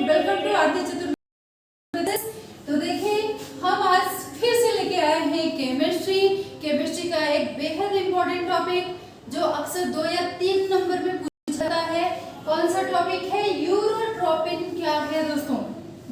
Welcome to आरती चतुर्वेदी। तो देखिए हम आज फिर से लेके आए हैं केमिस्ट्री का एक बेहद इंपॉर्टेंट टॉपिक जो अक्सर 2 या 3 नंबर में पूछा जाता है। कौन सा टॉपिक है? यूरोट्रॉपिन क्या है दोस्तों?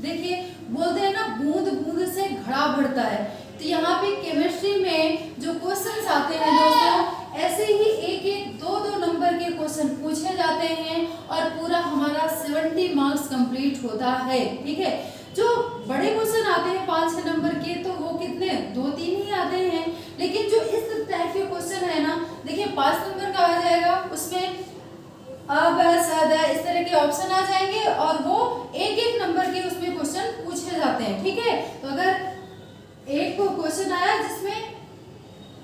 देखिए बोलते हैं ना बूंद बूंद से घड़ा भरता है। तो यहाँ पे केमिस्ट्री में जो क्वेश्चंस आते हैं दोस्तों, ऐसे ही एक एक 2-2 नंबर के क्वेश्चन पूछे जाते हैं और पूरा हमारा 70 मार्क्स कंप्लीट होता है। ठीक है, जो बड़े क्वेश्चन आते हैं 5-6 नंबर के तो वो कितने 2-3 ही आते हैं, लेकिन जो इस टाइप के क्वेश्चन है ना, देखिए 5 नंबर का आ जाएगा, उसमें अब सदा इस तरह के ऑप्शन आ जाएंगे और वो एक एक नंबर के उसमें क्वेश्चन पूछे जाते हैं। ठीक है, तो अगर एक क्वेश्चन आया जिसमें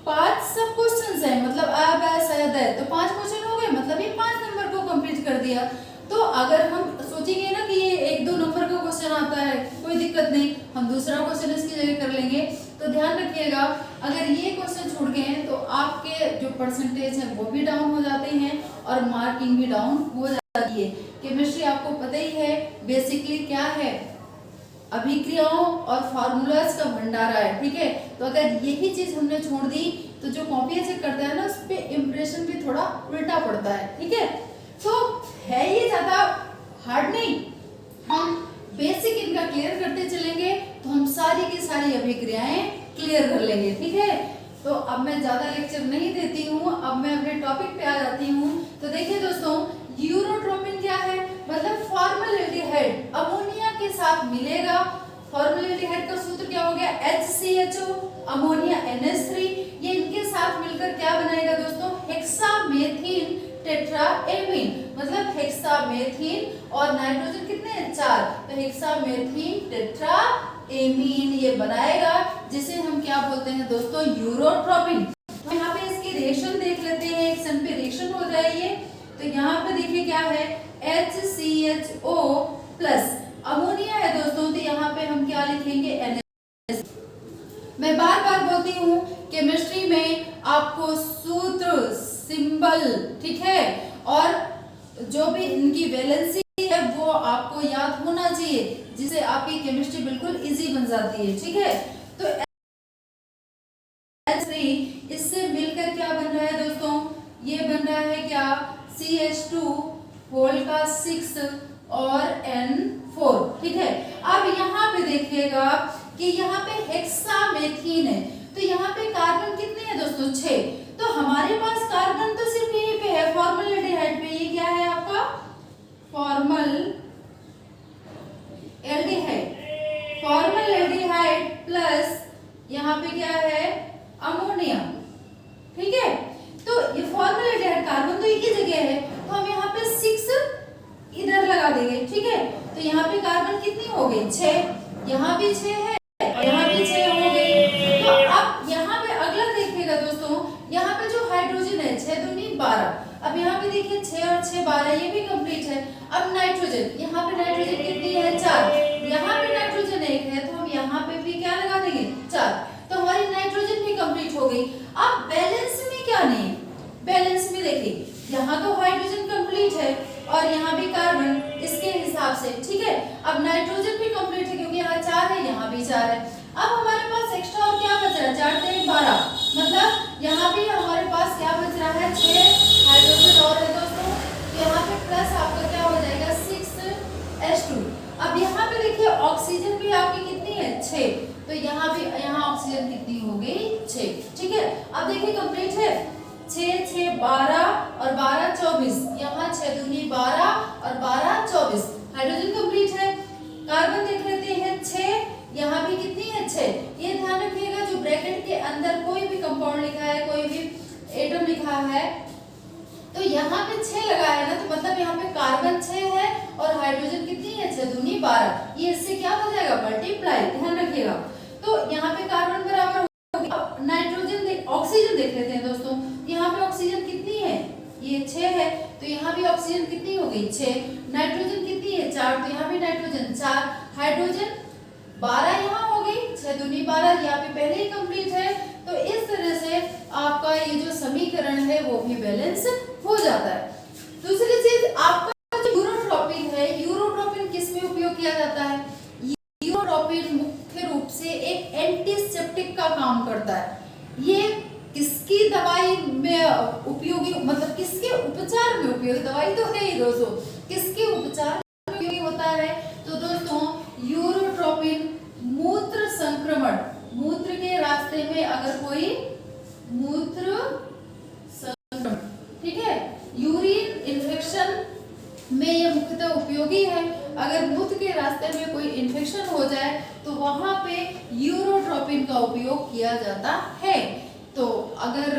5 सब क्वेश्चंस हैं, मतलब अब सद है, तो 5 क्वेश्चन हो गए, मतलब ये 5 नंबर को कंप्लीट कर दिया। तो अगर हम सोचेंगे ना कि ये 1-2 नंबर का क्वेश्चन आता है, कोई दिक्कत नहीं, हम दूसरा क्वेश्चन इसकी जगह कर लेंगे। तो ध्यान रखिएगा, अगर ये क्वेश्चन छूट गए हैं तो आपके जो परसेंटेज है वो भी डाउन हो जाते हैं और मार्किंग भी डाउन हो जाती है। केमिस्ट्री आपको पता ही है बेसिकली क्या है, अभिक्रियाओं और फार्मूलाज का भंडारा है। ठीक है, तो अगर यही चीज हमने छोड़ दी तो जो कॉपी चेक करता है ना, उस पे इम्प्रेशन भी थोड़ा उल्टा पड़ता है। ठीक है, तो है ये ज्यादा हार्ड नहीं, हम बेसिक इनका क्लियर करते चलेंगे तो हम सारी की सारी अभिक्रियाएं क्लियर कर लेंगे। ठीक है, तो अब मैं ज्यादा लेक्चर नहीं देती हूँ, अब मैं अपने टॉपिक पे आ जाती हूँ। तो देखिए दोस्तों, यूरोट्रोपिन क्या है? मतलब फॉर्मल्डिहाइड अमोनिया के साथ मिलेगा। फॉर्मल्डिहाइड का सूत्र क्या हो गया? HCHO, अमोनिया NH3, ये इनके साथ मिलकर क्या बनाएगा दोस्तों? हेक्सामेथीन टेट्राएमीन। मतलब हेक्सामेथीन और नाइट्रोजन कितने हैं? 4, तो हेक्सामेथीन टेट्राएमीन ये बनाएगा, जिसे हम क्या बोलते हैं दोस्तों? यूरोट्रोपिन। तो यहाँ पे इसकी रिएक्शन देख लेते हैं, एक सन पे रिएक्शन हो जाएगी। तो यहाँ पे देखिए क्या है, HCHO प्लस अमोनिया है दोस्तों, तो यहाँ पे हम क्या लिखेंगे? NH। मैं बार बार बोलती हूँ केमिस्ट्री में आपको सूत्र, सिंबल, ठीक है, और जो भी इनकी वैलेंसी है वो आपको याद होना चाहिए, जिससे आपकी केमिस्ट्री बिल्कुल इजी बन जाती है। ठीक है, तो H3 इससे मिलकर क्या बन रहा है दोस्तों? ये बन रहा है क्या? CH2 होल का 6 और N4। ठीक है, अब यहाँ पे देखिएगा कि यहाँ पे हेक्सामेथीन है, तो यहाँ पे कार्बन कितने हैं दोस्तों? 6। तो हमारे पास कार्बन तो सिर्फ यहीं पे है, फॉर्मल्डिहाइड पे। ये क्या है आपका? फॉर्मल्डिहाइड प्लस यहाँ पे क्या है? अमोनिया। ठीक है, तो ये फॉर्मल्डिहाइड कार्बन तो एक ही जगह है, तो हम यहाँ पे 6 इधर लगा देंगे। ठीक है, तो यहाँ पे कार्बन कितनी हो गई? 6, यहाँ भी 6 है और यहाँ भी 6 हो गई। तो अब यहाँ पे अगला देखिएगा दोस्तों, यहाँ पे जो हाइड्रोजन है 6 दूनी 12। अब यहाँ पे देखिए 6 और 6 12, ये भी कंप्लीट है। अब नाइट्रोजन, यहाँ पे नाइट्रोजन कितनी है? 4, यहाँ पे नाइट्रोजन 1 है, तो हम यहाँ पे भी क्या लगा देंगे? 4, तो हमारी नाइट्रोजन भी कंप्लीट हो गई। अब बैलेंस में क्या नहीं है? बैलेंस में देखिए यहाँ तो हाइड्रोजन कंप्लीट है और यहाँ भी कार्बन, इसके हिसाब से। ठीक है, अब नाइट्रोजन भी कंप्लीट है क्योंकि यहाँ 4 है, यहाँ भी 4 है। अब हमारे पास एक्स्ट्रा और क्या बच रहा है? 4 3 12, मतलब यहाँ भी हमारे पास क्या बच रहा है? 6 हाइड्रोजन और है दोस्तों, यहाँ पे प्लस आपका क्या हो जाएगा? 6H2। अब यहाँ पे देखिए ऑक्सीजन भी आपकी कितनी है? 6, तो यहाँ भी यहाँ ऑक्सीजन कितनी हो गई? 6। ठीक है, अब देखिए कंप्लीट है 6 6 12 और 12 24, यहाँ 6 दूनी 12 और 12 24, हाइड्रोजन कंप्लीट है। कार्बन देख लेते हैं 6, यहाँ भी कितनी है? 6। ये ध्यान रखिएगा जो ब्रैकेट के अंदर कोई भी कंपाउंड लिखा है, कोई भी एटम लिखा है, तो यहाँ पे 6 लगा है ना, तो मतलब यहाँ पे कार्बन 6 है और हाइड्रोजन कितनी है? 6 दूनी 12। ये इससे क्या हो जाएगा? मल्टीप्लाई। ध्यान रखिएगा, तो यहाँ पे कार्बन बराबर हो गया। अब नाइट्रोजन ऑक्सीजन देख लेते हैं दोस्तों, यहाँ पे ऑक्सीजन कितनी है? ये 6 है, तो यहाँ भी ऑक्सीजन कितनी हो गई? 6। नाइट्रोजन कितनी है? 4, तो यहाँ भी नाइट्रोजन 4। हाइड्रोजन 12 यहाँ हो गई, 6 दूनी 12, यहाँ पे पहले ही कंप्लीट है। तो इस तरह से आपका ये जो समीकरण है वो भी बैलेंस हो जाता है। दूसरी चीज आपका जो यूरोट्रोपिन है, यूरोट्रोपिन किस में उपयोग किया जाता है। यूरोट्रोपिन मुख्य रूप से एक एंटीसेप्टिक का काम करता है। ये किसकी दवाई में उपयोगी, मतलब किसके उपचार में उपयोगी, दवाई तो है ही दोस्तों, किसके उपचार में उपयोगी होता है? तो दोस्तों यूरोट्रोपिन मूत्र संक्रमण, मूत्र के रास्ते में अगर कोई मूत्र संक्रमण, ठीक है, यूरिन इन्फेक्शन में ये मुख्यतः उपयोगी है। अगर मूत्र के रास्ते में कोई इन्फेक्शन हो जाए तो वहां पे यूरोट्रोपिन का उपयोग किया जाता है। तो अगर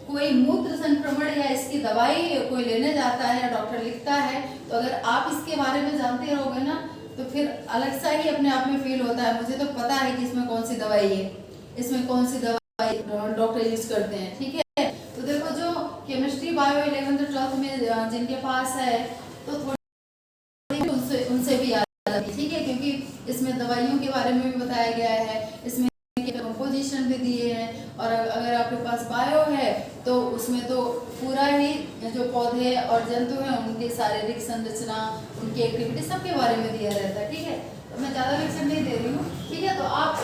कोई मूत्र संक्रमण या इसकी दवाई कोई लेने जाता है, डॉक्टर लिखता है, तो अगर आप इसके बारे में जानते रहोगे ना तो फिर अलग सा ही अपने आप में फील होता है, मुझे तो पता है कि इसमें कौन सी दवाई है, इसमें कौन सी दवाई डॉक्टर यूज करते हैं, ठीक है। तो देखो जो केमिस्ट्री बायो 11th 12th में जिनके पास है तो थोड़ी उनसे भी याद आती है, ठीक है, क्योंकि इसमें दवाइयों के बारे में भी बताया गया है, इसमें कंपोजिशन भी दिए हैं, और अगर आपके पास बायो है तो उसमें तो पूरा ही जो पौधे और जंतु हैं उनकी शारीरिक संरचना, उनकी एक्टिविटी सबके बारे में दिया रहता है, ठीक है। तो मैं ज़्यादा लेक्चर नहीं दे रही हूँ, ठीक है। तो आप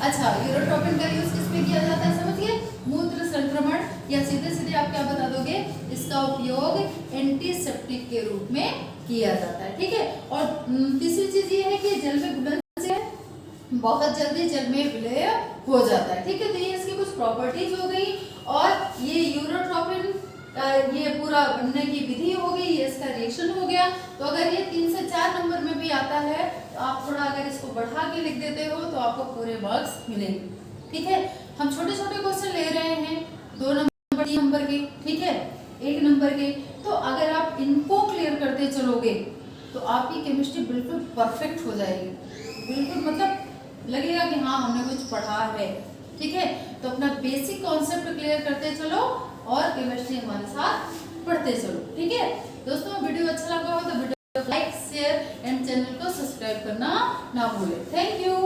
अच्छा, यूरोट्रोपिन का यूज किस पे किया जाता है समझिए, मूत्र संक्रमण, या सीधे सीधे आप क्या बता दोगे, इसका उपयोग एंटीसेप्टिक के रूप में किया जाता है, ठीक है। और तीसरी चीज ये है कि जल में घुलनशील बहुत जल्दी जल में विलय हो जाता है, ठीक है। तो ये इसकी कुछ प्रॉपर्टीज हो गई, और ये यूरोट्रोपिन ये पूरा बनने की विधि हो गई, ये इसका रिएक्शन हो गया। तो अगर ये 3 से 4 नंबर में भी आता है तो आप थोड़ा अगर इसको बढ़ा के लिख देते हो तो आपको पूरे मार्क्स मिलेंगे, ठीक है। हम छोटे छोटे क्वेश्चन ले रहे हैं, 2 नंबर 3 नंबर के, ठीक है, 1 नंबर के। तो अगर आप इनको क्लियर करते चलोगे तो आपकी केमिस्ट्री बिल्कुल परफेक्ट हो जाएगी, बिल्कुल मतलब लगेगा कि हाँ हमने कुछ पढ़ा है, ठीक है। तो अपना बेसिक कॉन्सेप्ट क्लियर करते चलो और केमिस्ट्री हमारे साथ पढ़ते चलो, ठीक है। दोस्तों वीडियो अच्छा लगा हो तो वीडियो को लाइक शेयर एंड चैनल को सब्सक्राइब करना ना भूलें। Thank you.